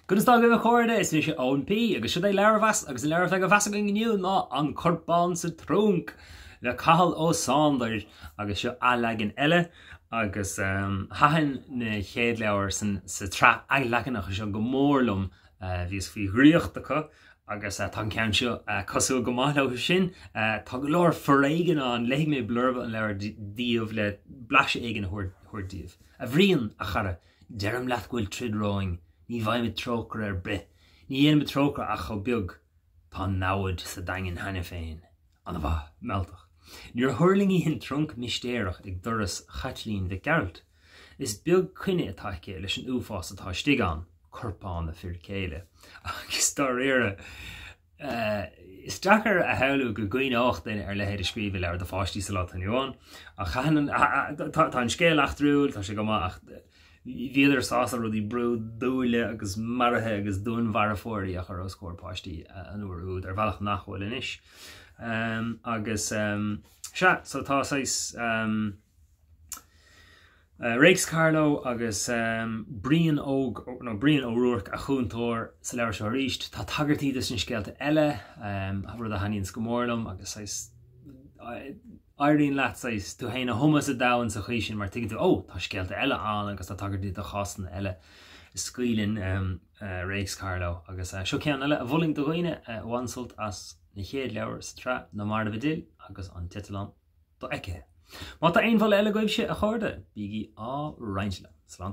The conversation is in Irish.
Good dá go chóirde is sé ONP agus si é leirhas agus leir le go bhe go gniú ná an Corpán sa Trunc le Cathal ó Sándair agus seo alegin eile agus hahan na chéad leabhar sa tra leganach seo go mórlumm bhís fao ghríochtacha agus tá cean seo cosú go máthla sin tá go leir forréigen an léigh mé blurba an leir díomh le blaise éigen thuairdíomh. A bhríon a chara dearm leat ghfuil trid roing ní bhaim trócar bre. Ní dhéanam trócar a cho beag tá náid sa daingin hena féin. An bha meltach. Níor thuirling íon Trunc mistéireach ag doras chatlín de Geralt. Is beag cuine atá cé leis an uafás atá stigán Corpán a fir céile. Agus tá réire is dachar a heú go gcuoine ácht daine ar lehéad a scríomh leir de fáistí sa lá tanháin. A chanan tá an scéal achtrúil tá sé go ach Viidir sása rudí brú dúile agus marathe agus dún mharafóirí a chu os cóirpáistí an uairúd ar bhealach nachhfuil inis. Agus so tá Réics Carló agus bríon óruach a chuúntóir sa leir seo ríist. Tá tagartí is an scéalta eile a rud a haíonn go mórlam agus airíonn leat tú héanana thumas a dahann sa chuí sin mar tuigh tú tá scéalta eile an agus tá tagartí a chasan eile scuilinn Réics Carló agus seo cean eile a bhfuling do ghaoine bhansult as na chéad leabhar sa tra na mar bhidil agus an titlan do aice. Má tá aon bhil eile goibh sé a chuirde bíigí á reinsle. Slán